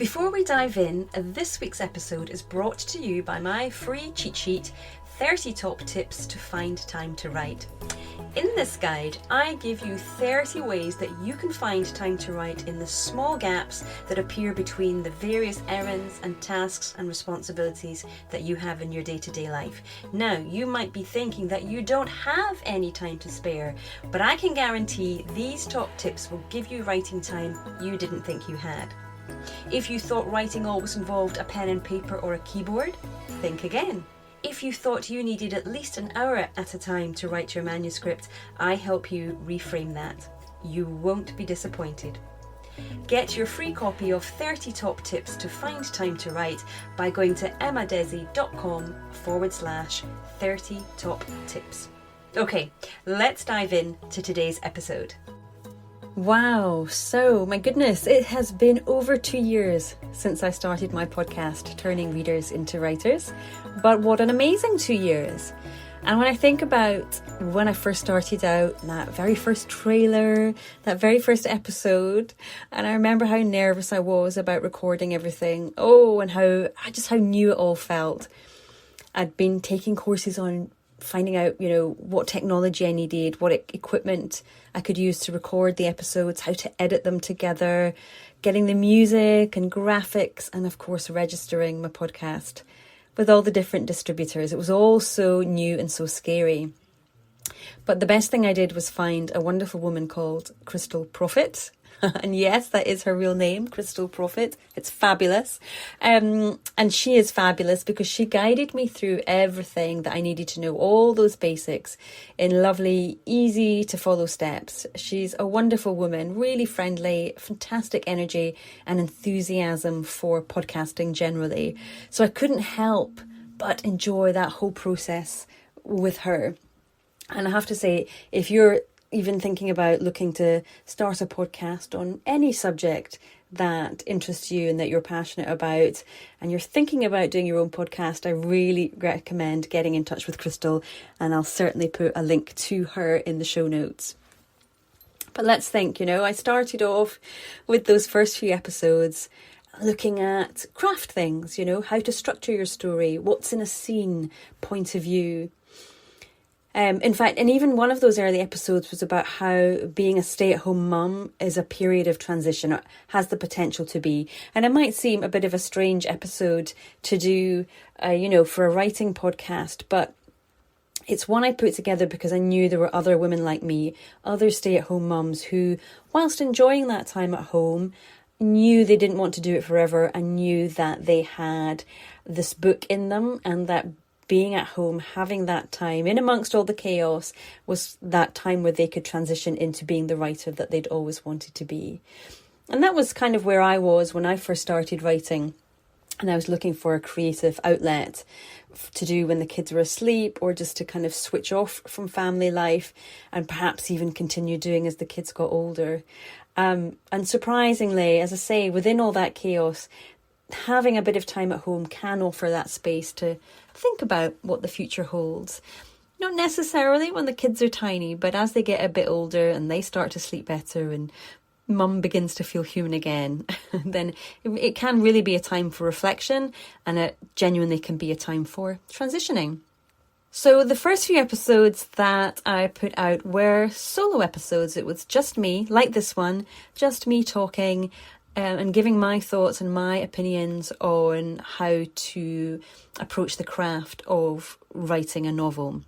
Before we dive in, this week's episode is brought to you by my free cheat sheet, 30 Top Tips to Find Time to Write. In this guide, I give you 30 ways that you can find time to write in the small gaps that appear between the various errands and tasks and responsibilities that you have in your day-to-day life. Now, you might be thinking that you don't have any time to spare, but I can guarantee these top tips will give you writing time you didn't think you had. If you thought writing always involved a pen and paper or a keyboard, think again. If you thought you needed at least an hour at a time to write your manuscript, I help you reframe that. You won't be disappointed. Get your free copy of 30 Top Tips to Find Time to Write by going to emmadesi.com/30 top tips. Okay, let's dive in to today's episode. Wow, so my goodness, it has been over 2 years since I started my podcast, Turning Readers into Writers. But what an amazing 2 years. And when I think about when I first started out, that very first trailer, that very first episode, and I remember how nervous I was about recording everything. And how new it all felt. I'd been taking courses on finding out, what technology I needed, what equipment I could use to record the episodes, how to edit them together, getting the music and graphics, and of course registering my podcast with all the different distributors. It was all so new and so scary. But the best thing I did was find a wonderful woman called Krystal Proffitt. And yes, that is her real name, Krystal Proffitt. It's fabulous. And she is fabulous because she guided me through everything that I needed to know, all those basics in lovely, easy to follow steps. She's a wonderful woman, really friendly, fantastic energy and enthusiasm for podcasting generally. So I couldn't help but enjoy that whole process with her. And I have to say, if you're even thinking about looking to start a podcast on any subject that interests you and that you're passionate about, and you're thinking about doing your own podcast, I really recommend getting in touch with Krystal, and I'll certainly put a link to her in the show notes. But let's think, I started off with those first few episodes looking at craft things, how to structure your story, what's in a scene, point of view. In fact, and even one of those early episodes was about how being a stay-at-home mum is a period of transition, or has the potential to be. And it might seem a bit of a strange episode to do, for a writing podcast, but it's one I put together because I knew there were other women like me, other stay-at-home mums who, whilst enjoying that time at home, knew they didn't want to do it forever and knew that they had this book in them, and that being at home, having that time in amongst all the chaos, was that time where they could transition into being the writer that they'd always wanted to be. And that was kind of where I was when I first started writing. And I was looking for a creative outlet to do when the kids were asleep, or just to kind of switch off from family life and perhaps even continue doing as the kids got older. And surprisingly, as I say, within all that chaos, having a bit of time at home can offer that space to think about what the future holds. Not necessarily when the kids are tiny, but as they get a bit older and they start to sleep better and mum begins to feel human again, then it can really be a time for reflection, and it genuinely can be a time for transitioning. So the first few episodes that I put out were solo episodes. It was just me, like this one, just me talking and giving my thoughts and my opinions on how to approach the craft of writing a novel.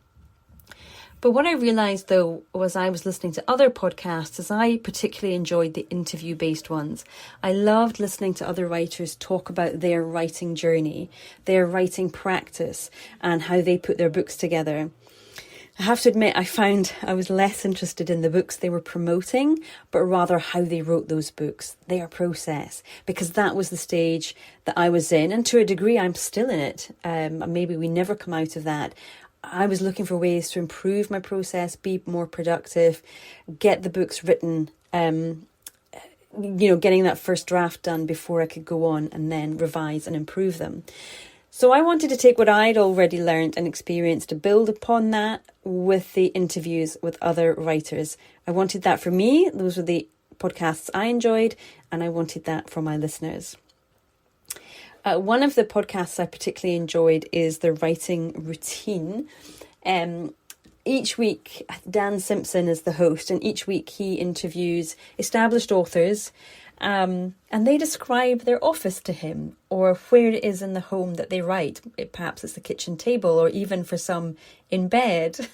But what I realised, though, was I was listening to other podcasts, as I particularly enjoyed the interview-based ones. I loved listening to other writers talk about their writing journey, their writing practice, and how they put their books together. I have to admit, I found I was less interested in the books they were promoting, but rather how they wrote those books, their process, because that was the stage that I was in. And to a degree, I'm still in it. Maybe we never come out of that. I was looking for ways to improve my process, be more productive, get the books written, getting that first draft done before I could go on and then revise and improve them. So I wanted to take what I'd already learned and experienced to build upon that with the interviews with other writers. I wanted that for me. Those were the podcasts I enjoyed, and I wanted that for my listeners. One of the podcasts I particularly enjoyed is the writing routine. Each week, Dan Simpson is the host, and each week he interviews established authors, and they describe their office to him, or where it is in the home that they write. Perhaps it's the kitchen table, or even for some in bed.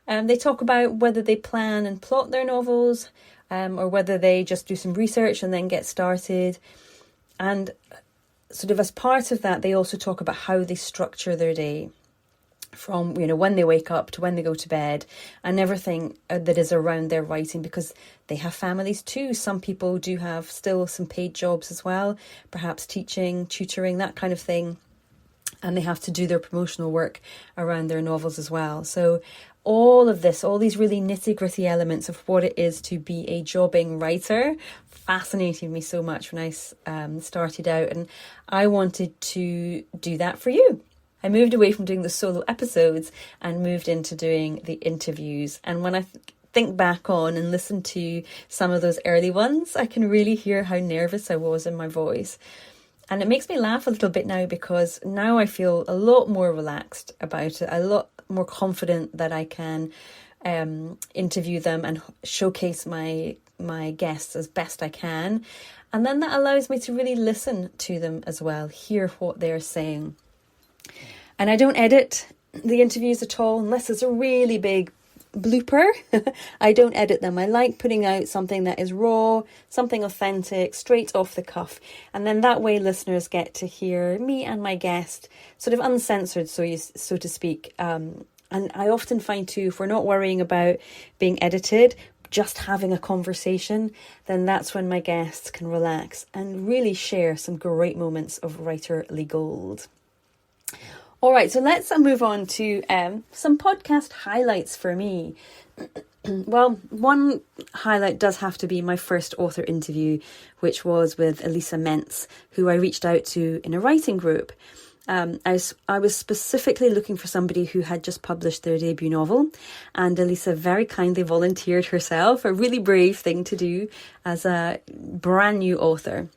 They talk about whether they plan and plot their novels, or whether they just do some research and then get started. And sort of as part of that, they also talk about how they structure their day, from when they wake up to when they go to bed, and everything that is around their writing, because they have families too. Some people do have still some paid jobs as well, perhaps teaching, tutoring, that kind of thing, and they have to do their promotional work around their novels as well. So all of this, all these really nitty-gritty elements of what it is to be a jobbing writer fascinated me so much when I started out, and I wanted to do that for you. I moved away from doing the solo episodes and moved into doing the interviews. And when I think back on and listen to some of those early ones, I can really hear how nervous I was in my voice. And it makes me laugh a little bit now, because now I feel a lot more relaxed about it, a lot more confident that I can interview them and showcase my guests as best I can. And then that allows me to really listen to them as well, hear what they're saying. And I don't edit the interviews at all, unless it's a really big blooper. I don't edit them. I like putting out something that is raw, something authentic, straight off the cuff. And then that way listeners get to hear me and my guest sort of uncensored, so to speak. And I often find too, if we're not worrying about being edited, just having a conversation, then that's when my guests can relax and really share some great moments of writerly gold. All right, so let's move on to some podcast highlights for me. Well, one highlight does have to be my first author interview, which was with Elisa Menz, who I reached out to in a writing group. I was specifically looking for somebody who had just published their debut novel, and Elisa very kindly volunteered herself, a really brave thing to do as a brand new author.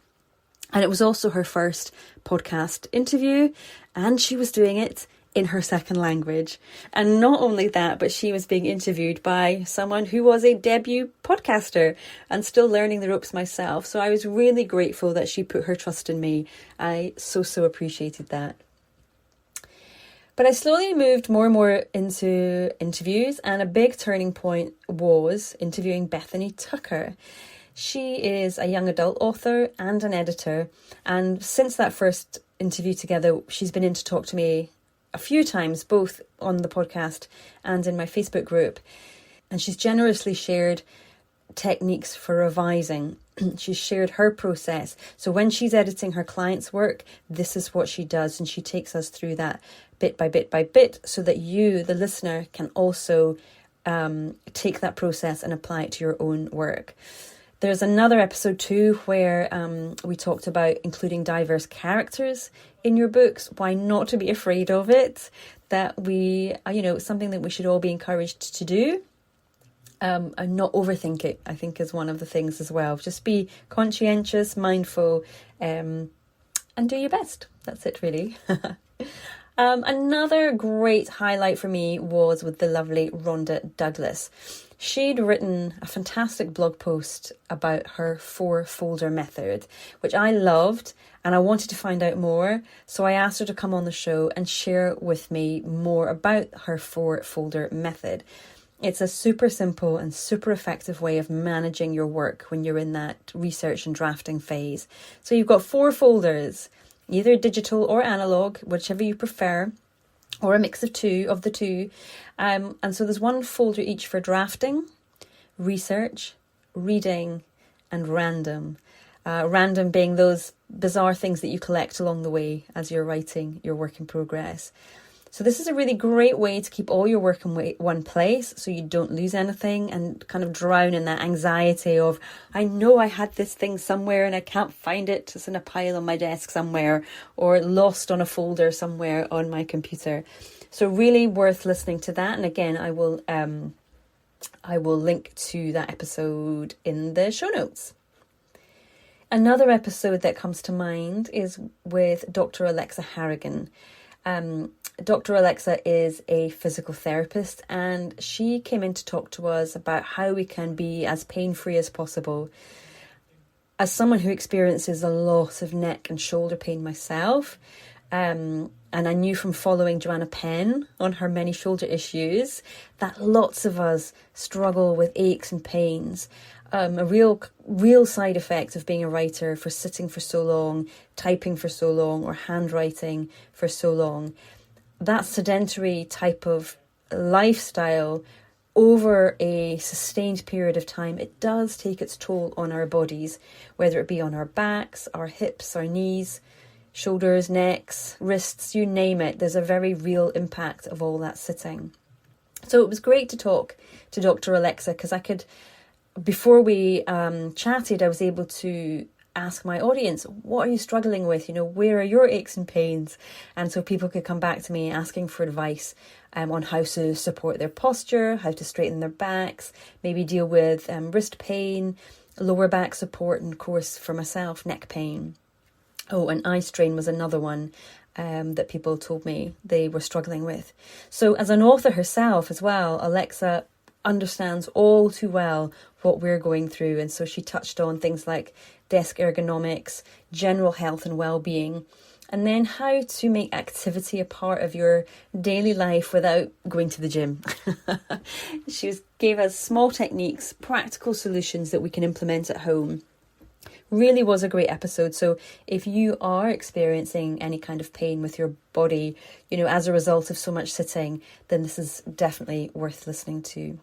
And it was also her first podcast interview, and she was doing it in her second language. And not only that, but she was being interviewed by someone who was a debut podcaster and still learning the ropes myself. So I was really grateful that she put her trust in me. I so appreciated that. But I slowly moved more and more into interviews, and a big turning point was interviewing Bethany Tucker. She is a young adult author and an editor, and since that first interview together, she's been in to talk to me a few times, both on the podcast and in my Facebook group. And she's generously shared techniques for revising. She's shared her process. So when she's editing her clients' work, this is what she does, and she takes us through that bit by bit by bit, so that you, the listener, can also take that process and apply it to your own work. There's another episode too where we talked about including diverse characters in your books, why not to be afraid of it, that we, something that we should all be encouraged to do, and not overthink it, I think is one of the things as well. Just be conscientious, mindful, and do your best. That's it really. Another great highlight for me was with the lovely Rhonda Douglas. She'd written a fantastic blog post about her 4-folder method, which I loved, and I wanted to find out more. So I asked her to come on the show and share with me more about her 4-folder method. It's a super simple and super effective way of managing your work when you're in that research and drafting phase. So you've got 4 folders, either digital or analog, whichever you prefer, or a mix of the two. And so there's 1 folder each for drafting, research, reading, and random. Random being those bizarre things that you collect along the way as you're writing your work in progress. So this is a really great way to keep all your work in one place so you don't lose anything and kind of drown in that anxiety of, I know I had this thing somewhere and I can't find it. It's in a pile on my desk somewhere, or lost on a folder somewhere on my computer. So really worth listening to that. And again, I will link to that episode in the show notes. Another episode that comes to mind is with Dr. Alexa Harrigan. Dr. Alexa is a physical therapist, and she came in to talk to us about how we can be as pain-free as possible. As someone who experiences a lot of neck and shoulder pain myself, and I knew from following Joanna Penn on her many shoulder issues that lots of us struggle with aches and pains. A real side effect of being a writer, for sitting for so long, typing for so long, or handwriting for so long. That sedentary type of lifestyle over a sustained period of time, it does take its toll on our bodies, whether it be on our backs, our hips, our knees, shoulders, necks, wrists, you name it. There's a very real impact of all that sitting. So it was great to talk to Dr. Alexa, because before we chatted, I was able to ask my audience, what are you struggling with? Where are your aches and pains? And so people could come back to me asking for advice on how to support their posture, how to straighten their backs, maybe deal with wrist pain, lower back support, and of course for myself, neck pain. Oh, and eye strain was another one that people told me they were struggling with. So as an author herself as well, Alexa understands all too well what we're going through. And so she touched on things like desk ergonomics, general health and well-being, and then how to make activity a part of your daily life without going to the gym. She gave us small techniques, practical solutions that we can implement at home. Really was a great episode. So if you are experiencing any kind of pain with your body, as a result of so much sitting, then this is definitely worth listening to.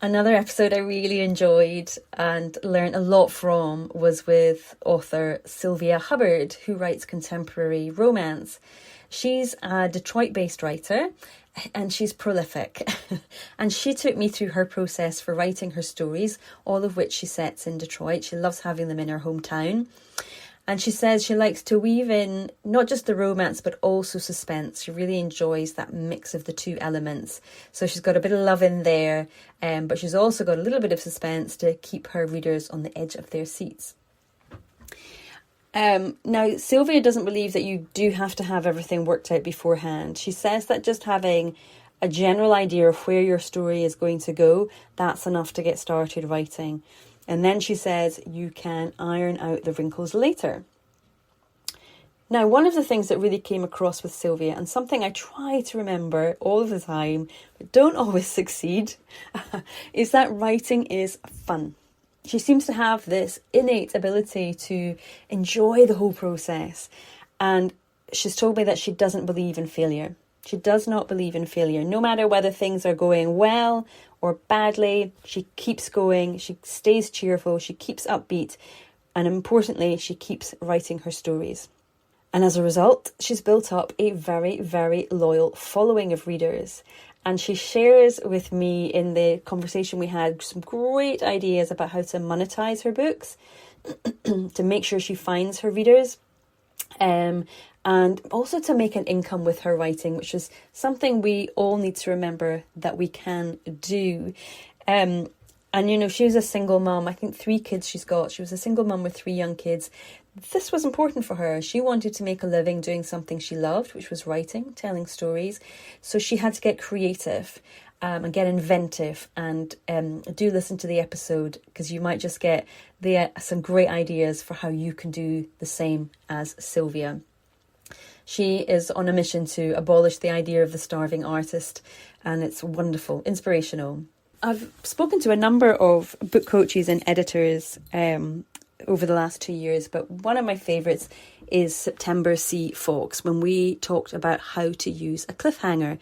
Another episode I really enjoyed and learned a lot from was with author Sylvia Hubbard, who writes contemporary romance. She's a Detroit-based writer and she's prolific. And she took me through her process for writing her stories, all of which she sets in Detroit. She loves having them in her hometown. And she says she likes to weave in not just the romance, but also suspense. She really enjoys that mix of the two elements. So she's got a bit of love in there, but she's also got a little bit of suspense to keep her readers on the edge of their seats. Now, Sylvia doesn't believe that you do have to have everything worked out beforehand. She says that just having a general idea of where your story is going to go, that's enough to get started writing. And then she says you can iron out the wrinkles later. Now, one of the things that really came across with Sylvia, and something I try to remember all of the time, but don't always succeed, is that writing is fun. She seems to have this innate ability to enjoy the whole process. And she's told me that she doesn't believe in failure. She does not believe in failure. No matter whether things are going well or badly, she keeps going, she stays cheerful, she keeps upbeat, and importantly, she keeps writing her stories. And as a result, she's built up a very, very loyal following of readers. And she shares with me in the conversation we had some great ideas about how to monetize her books, to make sure she finds her readers, and also to make an income with her writing, which is something we all need to remember that we can do. And, she was a single mum. I think 3 kids she's got. She was a single mum with 3 young kids. This was important for her. She wanted to make a living doing something she loved, which was writing, telling stories. So she had to get creative and get inventive. And do listen to the episode, because you might just get some great ideas for how you can do the same as Sylvia. She is on a mission to abolish the idea of the starving artist, and it's wonderful, inspirational. I've spoken to a number of book coaches and editors over the last 2 years, but one of my favourites is September C. Fox, when we talked about how to use a cliffhanger.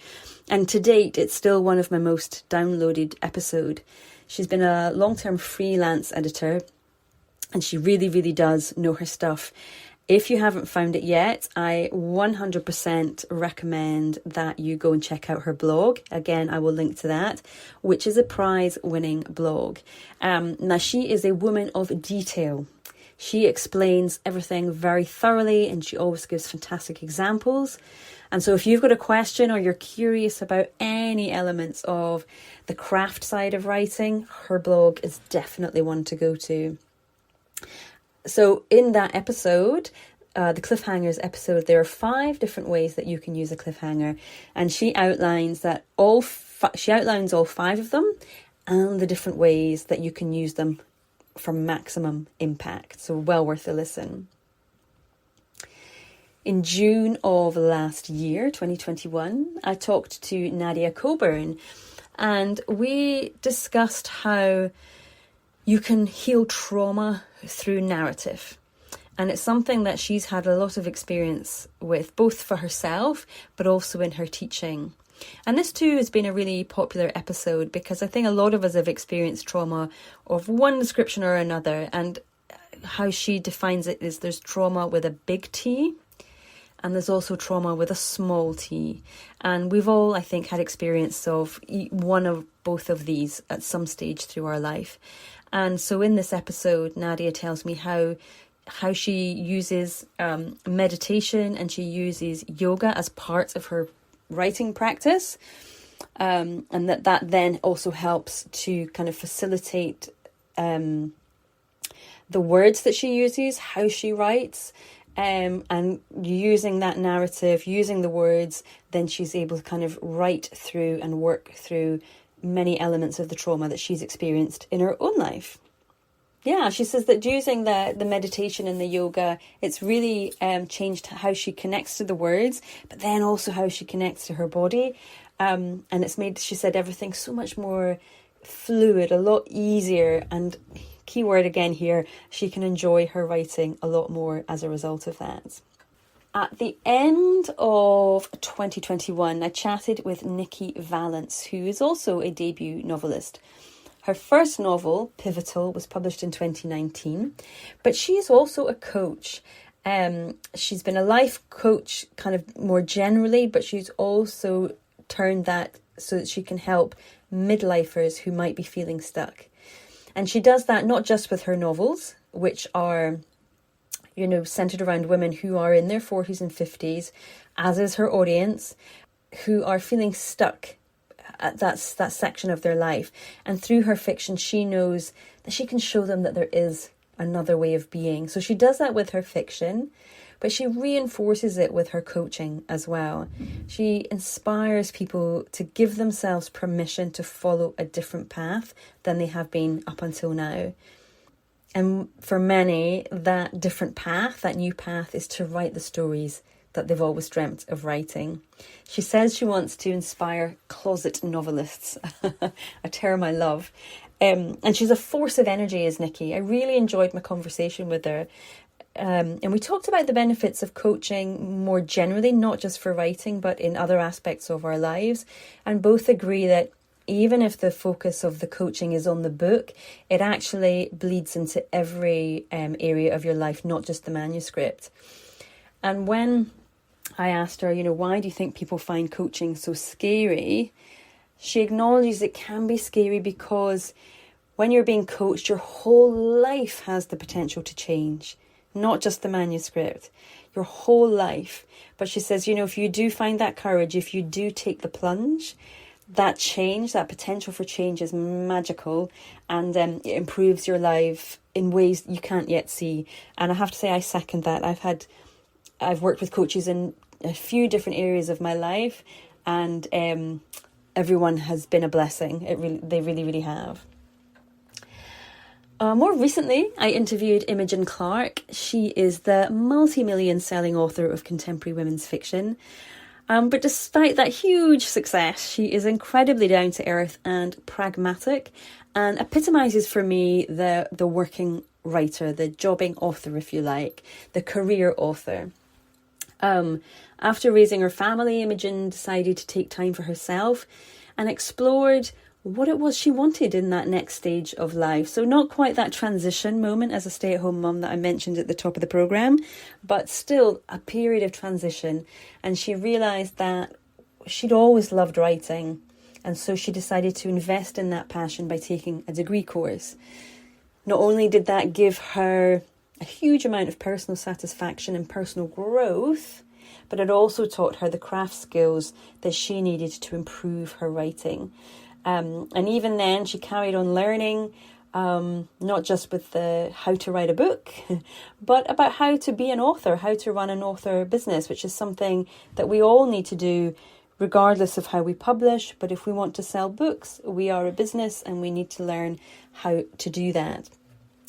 And to date, it's still one of my most downloaded episodes. She's been a long-term freelance editor, and she really, really does know her stuff. If you haven't found it yet, I 100% recommend that you go and check out her blog. Again, I will link to that, which is a prize-winning blog. Now, she is a woman of detail. She explains everything very thoroughly, and she always gives fantastic examples. And so if you've got a question or you're curious about any elements of the craft side of writing, her blog is definitely one to go to. So in that episode, the cliffhangers episode, there are 5 different ways that you can use a cliffhanger, and she outlines that she outlines all 5 of them and the different ways that you can use them for maximum impact. So well worth a listen. In June of last year, 2021, I talked to Nadia Coburn, and we discussed how you can heal trauma through narrative. And it's something that she's had a lot of experience with, both for herself, but also in her teaching. And this too has been a really popular episode because I think a lot of us have experienced trauma of one description or another. And how she defines it is there's trauma with a big T, and there's also trauma with a small t. And we've all, I think, had experience of one of both of these at some stage through our life. And so in this episode, Nadia tells me how she uses meditation, and she uses yoga as part of her writing practice. And that then also helps to kind of facilitate the words that she uses, how she writes. And using that narrative, using the words, then she's able to kind of write through and work through many elements of the trauma that she's experienced in her own life. Yeah, she says that using the meditation and the yoga, it's really changed how she connects to the words, but then also how she connects to her body. And it's made, she said, everything so much more fluid, a lot easier, and keyword again here, she can enjoy her writing a lot more as a result of that. At the end of 2021, I chatted with Nikki Valance, who is also a debut novelist. Her first novel, Pivotal, was published in 2019, but she is also a coach. She's been a life coach kind of more generally, but she's also turned that so that she can help midlifers who might be feeling stuck. And she does that not just with her novels, which are, centered around women who are in their 40s and 50s, as is her audience, who are feeling stuck at that section of their life. And through her fiction, she knows that she can show them that there is another way of being. So she does that with her fiction, but she reinforces it with her coaching as well. She inspires people to give themselves permission to follow a different path than they have been up until now. And for many, that different path, that new path, is to write the stories that they've always dreamt of writing. She says she wants to inspire closet novelists, a term I love. And she's a force of energy, is Nikki. I really enjoyed my conversation with her. And we talked about the benefits of coaching more generally, not just for writing, but in other aspects of our lives. And both agree that even if the focus of the coaching is on the book, it actually bleeds into every area of your life, not just the manuscript. And when I asked her, why do you think people find coaching so scary? She acknowledges it can be scary because when you're being coached, your whole life has the potential to change. Not just the manuscript, your whole life. But she says, if you do find that courage, if you do take the plunge, that change, that potential for change is magical, and it improves your life in ways you can't yet see. And I have to say, I second that. I've worked with coaches in a few different areas of my life, and everyone has been a blessing. They really, really have. More recently, I interviewed Imogen Clark. She is the multi-million selling author of contemporary women's fiction. But despite that huge success, she is incredibly down to earth and pragmatic, and epitomises for me the working writer, the jobbing author, if you like, the career author. After raising her family, Imogen decided to take time for herself and explored what it was she wanted in that next stage of life. So not quite that transition moment as a stay-at-home mum that I mentioned at the top of the programme, but still a period of transition. And she realised that she'd always loved writing, and so she decided to invest in that passion by taking a degree course. Not only did that give her a huge amount of personal satisfaction and personal growth, but it also taught her the craft skills that she needed to improve her writing. And even then, she carried on learning not just with the how to write a book, but about how to be an author, how to run an author business, which is something that we all need to do regardless of how we publish. But if we want to sell books, we are a business and we need to learn how to do that.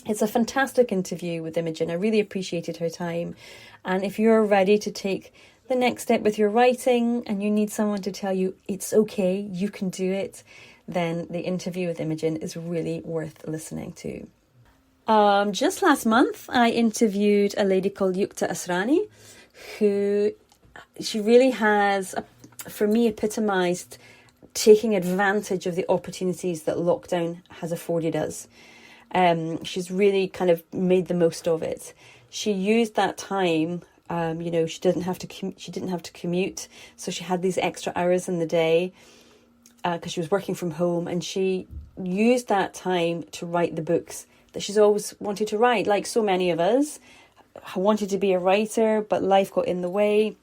It's a fantastic interview with Imogen. I really appreciated her time. And if you're ready to take the next step with your writing and you need someone to tell you it's okay, you can do it, then the interview with Imogen is really worth listening to. Just last month, I interviewed a lady called Yukta Asrani, who she really has, for me, epitomised taking advantage of the opportunities that lockdown has afforded us. She's really kind of made the most of it. She used that time. She didn't have to commute, so she had these extra hours in the day because she was working from home, and she used that time to write the books that she's always wanted to write. Like so many of us, I wanted to be a writer, but life got in the way.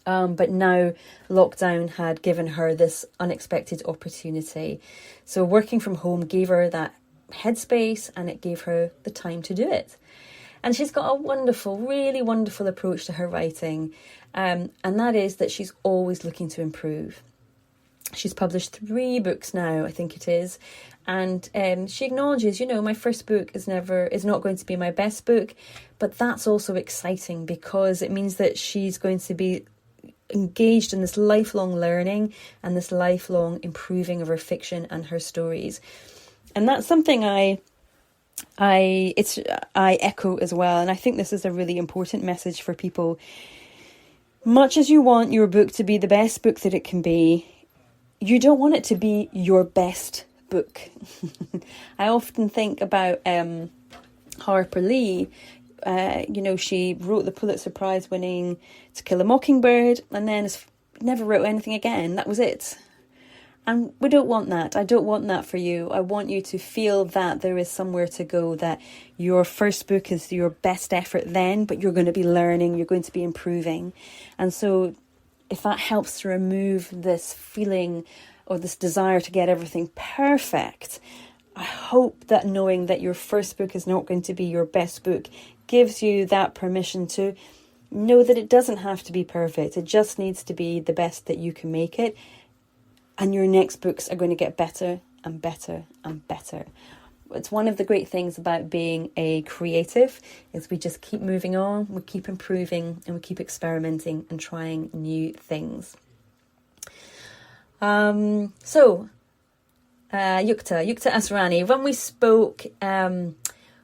But now lockdown had given her this unexpected opportunity. So working from home gave her that headspace, and it gave her the time to do it. And she's got a wonderful, really wonderful approach to her writing. And that is that she's always looking to improve. She's published 3 books now, I think it is. And she acknowledges, my first book is not going to be my best book. But that's also exciting because it means that she's going to be engaged in this lifelong learning and this lifelong improving of her fiction and her stories. And that's something I echo as well. And I think this is a really important message for people. Much as you want your book to be the best book that it can be, you don't want it to be your best book. I often think about Harper Lee. She wrote the Pulitzer Prize winning To Kill a Mockingbird and then never wrote anything again. That was it. And we don't want that. I don't want that for you. I want you to feel that there is somewhere to go, that your first book is your best effort then, but you're going to be learning, you're going to be improving. And so if that helps to remove this feeling or this desire to get everything perfect, I hope that knowing that your first book is not going to be your best book gives you that permission to know that it doesn't have to be perfect. It just needs to be the best that you can make it. And your next books are going to get better and better and better. It's one of the great things about being a creative is we just keep moving on, we keep improving, and we keep experimenting and trying new things. Yukta Asrani, when we spoke,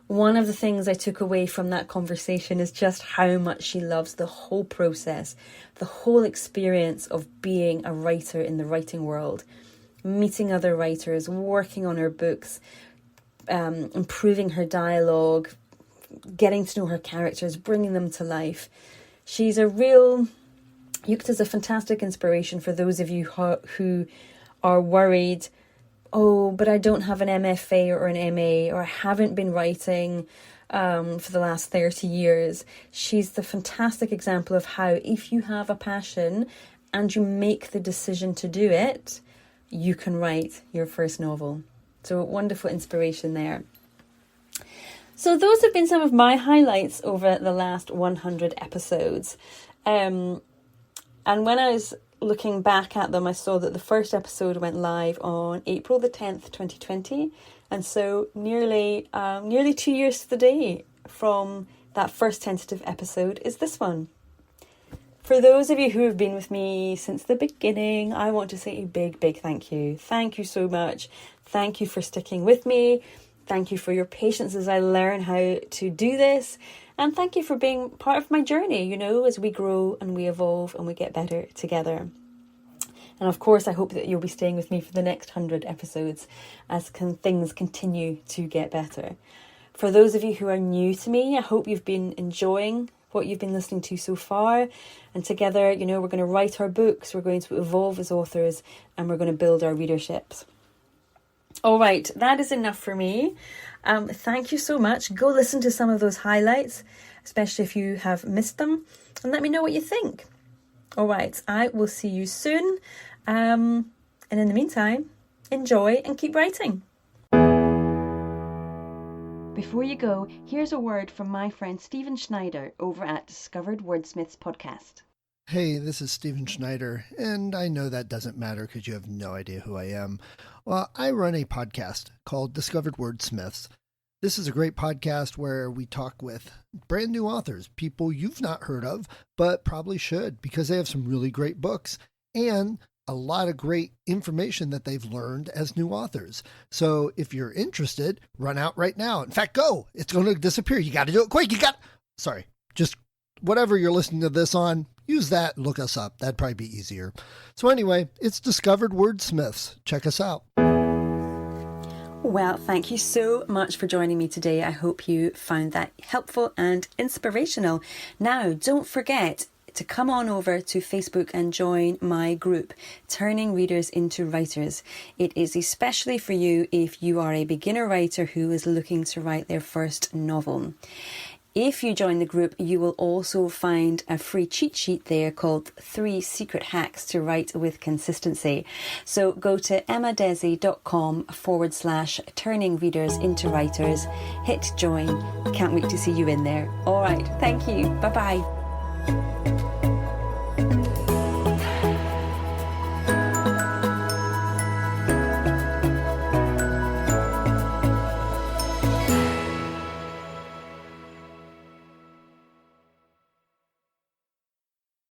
one of the things I took away from that conversation is just how much she loves the whole process, the whole experience of being a writer in the writing world, meeting other writers, working on her books, improving her dialogue, getting to know her characters, bringing them to life. Yukta's a fantastic inspiration for those of you who are worried, oh, but I don't have an MFA or an MA, or I haven't been writing for the last 30 years. She's the fantastic example of how if you have a passion and you make the decision to do it, you can write your first novel. So wonderful inspiration there. So those have been some of my highlights over the last 100 episodes. And when I was looking back at them, I saw that the first episode went live on April the 10th, 2020. And so nearly 2 years to the day from that first tentative episode is this one. For those of you who have been with me since the beginning, I want to say a big, big thank you. Thank you so much. Thank you for sticking with me. Thank you for your patience as I learn how to do this. And thank you for being part of my journey, as we grow and we evolve and we get better together. And of course, I hope that you'll be staying with me for the next 100 episodes as things continue to get better. For those of you who are new to me, I hope you've been enjoying what you've been listening to so far. And together, we're going to write our books, we're going to evolve as authors, and we're going to build our readerships. All right, that is enough for me. Thank you so much. Go listen to some of those highlights, especially if you have missed them, and let me know what you think. All right, I will see you soon. And in the meantime, enjoy and keep writing. before you go, here's a word from my friend Stephen Schneider over at Discovered Wordsmiths podcast. Hey, this is Stephen Schneider, and I know that doesn't matter because you have no idea who I am. Well, I run a podcast called Discovered Wordsmiths. This is a great podcast where we talk with brand new authors, people you've not heard of, but probably should because they have some really great books and a lot of great information that they've learned as new authors. So if you're interested, run out right now. In fact, go. It's going to disappear. You got to do it quick. Just whatever you're listening to this on, use that, look us up. That'd probably be easier. So anyway, it's Discovered Wordsmiths. Check us out. Well, thank you so much for joining me today. I hope you found that helpful and inspirational. Now, don't forget to come on over to Facebook and join my group, Turning Readers into Writers. It is especially for you if you are a beginner writer who is looking to write their first novel. If you join the group, you will also find a free cheat sheet there called 3 Secret Hacks to Write with Consistency. So go to emmadesi.com/turning readers into writers, hit join. Can't wait to see you in there. All right, thank you. Bye-bye.